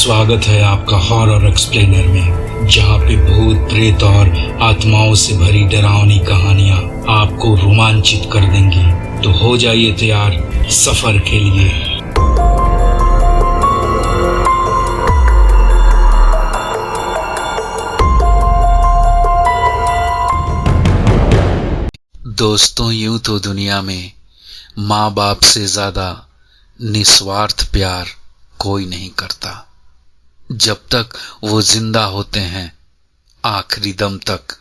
स्वागत है आपका हॉरर एक्सप्लेनर में, जहां पे भूत प्रेत और आत्माओं से भरी डरावनी कहानियां आपको रोमांचित कर देंगी। तो हो जाइए तैयार सफर के लिए। दोस्तों, यूं तो दुनिया में माँ बाप से ज्यादा निस्वार्थ प्यार कोई नहीं करता। जब तक वो जिंदा होते हैं, आखिरी दम तक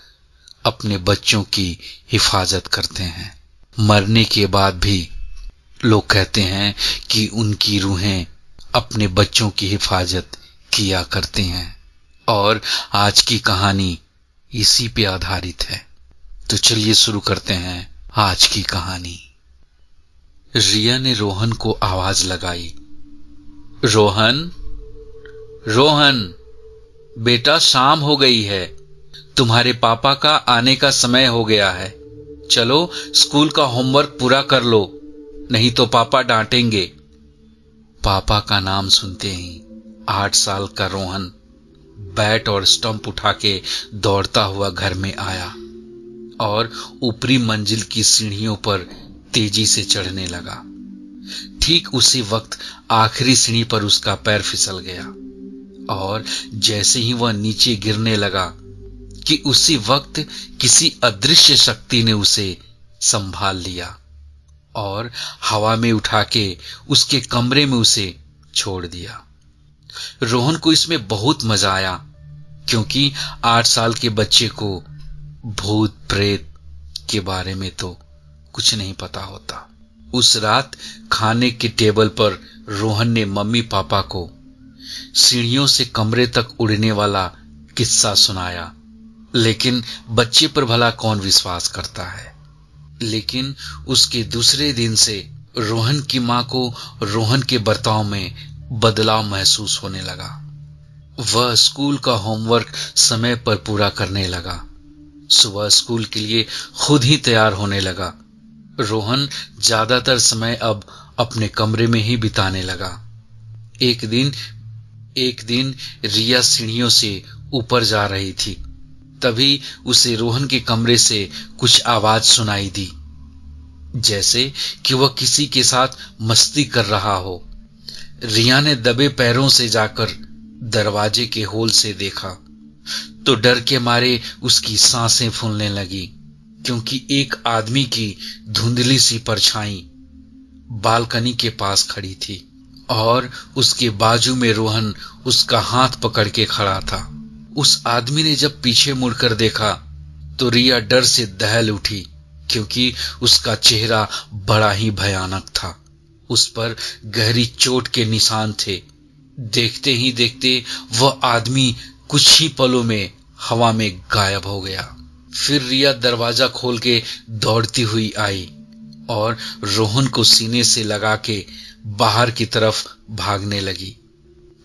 अपने बच्चों की हिफाजत करते हैं। मरने के बाद भी लोग कहते हैं कि उनकी रूहें अपने बच्चों की हिफाजत किया करती हैं। और आज की कहानी इसी पे आधारित है। तो चलिए शुरू करते हैं आज की कहानी। रिया ने रोहन को आवाज लगाई। रोहन, रोहन बेटा, शाम हो गई है। तुम्हारे पापा का आने का समय हो गया है। चलो स्कूल का होमवर्क पूरा कर लो, नहीं तो पापा डांटेंगे। पापा का नाम सुनते ही 8 साल का रोहन बैट और स्टंप उठा के दौड़ता हुआ घर में आया और ऊपरी मंजिल की सीढ़ियों पर तेजी से चढ़ने लगा। ठीक उसी वक्त आखिरी सीढ़ी पर उसका पैर फिसल गया और जैसे ही वह नीचे गिरने लगा कि उसी वक्त किसी अदृश्य शक्ति ने उसे संभाल लिया और हवा में उठा के उसके कमरे में उसे छोड़ दिया। रोहन को इसमें बहुत मजा आया, क्योंकि 8 साल के बच्चे को भूत प्रेत के बारे में तो कुछ नहीं पता होता। उस रात खाने के टेबल पर रोहन ने मम्मी पापा को सीढ़ियों से कमरे तक उड़ने वाला किस्सा सुनाया, लेकिन बच्चे पर भला कौन विश्वास करता है। लेकिन उसके दूसरे दिन से रोहन की मां को रोहन के बर्ताव में बदलाव महसूस होने लगा। वह स्कूल का होमवर्क समय पर पूरा करने लगा। सुबह स्कूल के लिए खुद ही तैयार होने लगा। रोहन ज्यादातर समय अब अपने कमरे में ही बिताने लगा। एक दिन रिया सीढ़ियों से ऊपर जा रही थी। तभी उसे रोहन के कमरे से कुछ आवाज सुनाई दी, जैसे कि वह किसी के साथ मस्ती कर रहा हो। रिया ने दबे पैरों से जाकर दरवाजे के होल से देखा तो डर के मारे उसकी सांसें फूलने लगी, क्योंकि एक आदमी की धुंधली सी परछाई बालकनी के पास खड़ी थी और उसके बाजू में रोहन उसका हाथ पकड़ के खड़ा था। उस आदमी ने जब पीछे मुड़कर देखा तो रिया डर से दहल उठी, क्योंकि उसका चेहरा बड़ा ही भयानक था। उस पर गहरी चोट के निशान थे। देखते ही देखते वह आदमी कुछ ही पलों में हवा में गायब हो गया। फिर रिया दरवाजा खोल के दौड़ती हुई आई और रोहन को सीने से लगा के बाहर की तरफ भागने लगी।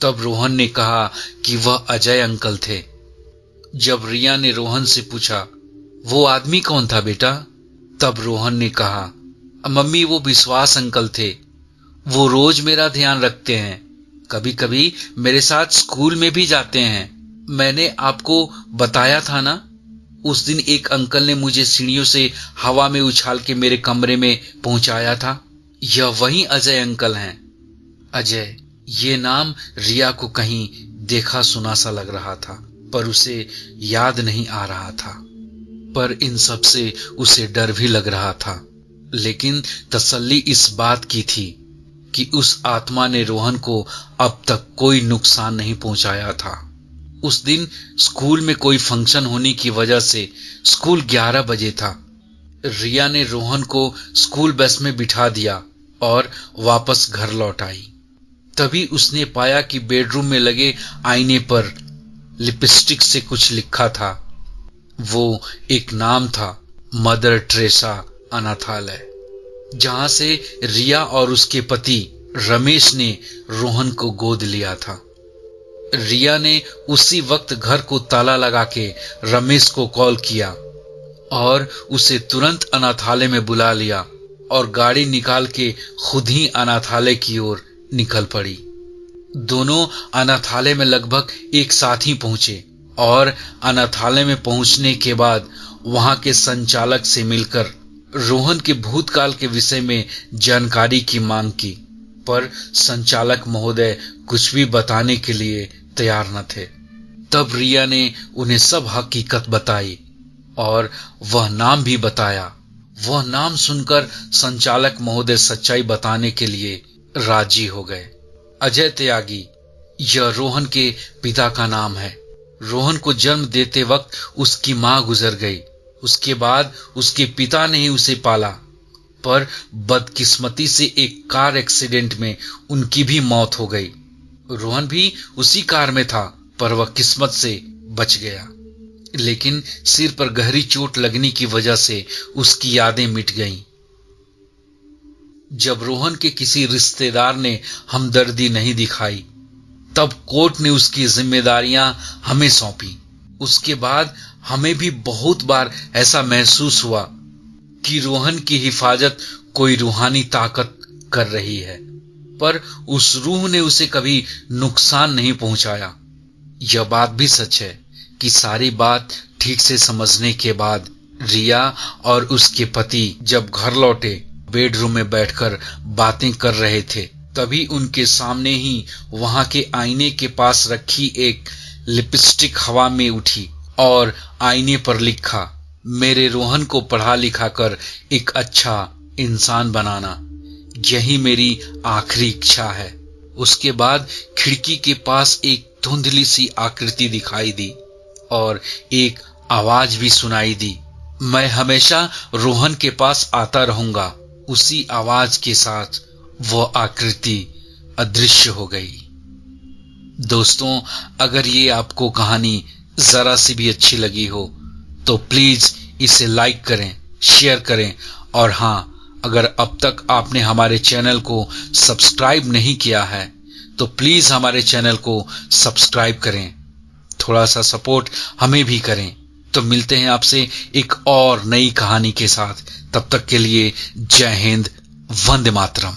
तब रोहन ने कहा कि वह अजय अंकल थे। जब रिया ने रोहन से पूछा, वो आदमी कौन था बेटा? तब रोहन ने कहा, मम्मी, वो विश्वास अंकल थे। वो रोज मेरा ध्यान रखते हैं, कभी कभी मेरे साथ स्कूल में भी जाते हैं। मैंने आपको बताया था ना, उस दिन एक अंकल ने मुझे सीढ़ियों से हवा में उछाल के मेरे कमरे में पहुंचाया था। यह वही अजय अंकल हैं। अजय, ये नाम रिया को कहीं देखा सुना सा लग रहा था, पर उसे याद नहीं आ रहा था। पर इन सब से उसे डर भी लग रहा था। लेकिन तसल्ली इस बात की थी कि उस आत्मा ने रोहन को अब तक कोई नुकसान नहीं पहुंचाया था। उस दिन स्कूल में कोई फंक्शन होने की वजह से स्कूल 11 बजे था। रिया ने रोहन को स्कूल बस में बिठा दिया और वापस घर लौट आई। तभी उसने पाया कि बेडरूम में लगे आईने पर लिपस्टिक से कुछ लिखा था। वो एक नाम था, मदर टेरेसा अनाथालय, जहां से रिया और उसके पति रमेश ने रोहन को गोद लिया था। रिया ने उसी वक्त घर को ताला लगा के रमेश को कॉल किया और उसे तुरंत अनाथालय में बुला लिया और गाड़ी निकाल के खुद ही अनाथालय की ओर निकल पड़ी। दोनों अनाथालय में लगभग एक साथ ही पहुंचे और अनाथालय में पहुंचने के बाद वहां के संचालक से मिलकर रोहन के भूतकाल के विषय में जानकारी की मांग की, पर संचालक महोदय कुछ भी बताने के लिए तैयार न थे। तब रिया ने उन्हें सब हकीकत बताई और वह नाम भी बताया। वह नाम सुनकर संचालक महोदय सच्चाई बताने के लिए राजी हो गए। अजय त्यागी, यह रोहन के पिता का नाम है। रोहन को जन्म देते वक्त उसकी मां गुजर गई। उसके बाद उसके पिता ने ही उसे पाला, पर बदकिस्मती से एक कार एक्सीडेंट में उनकी भी मौत हो गई। रोहन भी उसी कार में था, पर वह किस्मत से बच गया, लेकिन सिर पर गहरी चोट लगने की वजह से उसकी यादें मिट गईं। जब रोहन के किसी रिश्तेदार ने हमदर्दी नहीं दिखाई, तब कोर्ट ने उसकी जिम्मेदारियां हमें सौंपी। उसके बाद हमें भी बहुत बार ऐसा महसूस हुआ कि रोहन की हिफाजत कोई रूहानी ताकत कर रही है, पर उस रूह ने उसे कभी नुकसान नहीं पहुंचाया। यह बात भी सच है कि सारी बात ठीक से समझने के बाद रिया और उसके पति जब घर लौटे, बेडरूम में बैठकर बातें कर रहे थे, तभी उनके सामने ही वहां के आईने के पास रखी एक लिपस्टिक हवा में उठी और आईने पर लिखा, मेरे रोहन को पढ़ा लिखा कर एक अच्छा इंसान बनाना, यही मेरी आखिरी इच्छा है। उसके बाद खिड़की के पास एक धुंधली सी आकृति दिखाई दी और एक आवाज भी सुनाई दी, मैं हमेशा रोहन के पास आता रहूंगा। उसी आवाज के साथ वह आकृति अदृश्य हो गई। दोस्तों, अगर ये आपको कहानी जरा सी भी अच्छी लगी हो तो प्लीज इसे लाइक करें, शेयर करें, और हाँ, अगर अब तक आपने हमारे चैनल को सब्सक्राइब नहीं किया है तो प्लीज हमारे चैनल को सब्सक्राइब करें। थोड़ा सा सपोर्ट हमें भी करें। तो मिलते हैं आपसे एक और नई कहानी के साथ। तब तक के लिए जय हिंद, वंदे मातरम।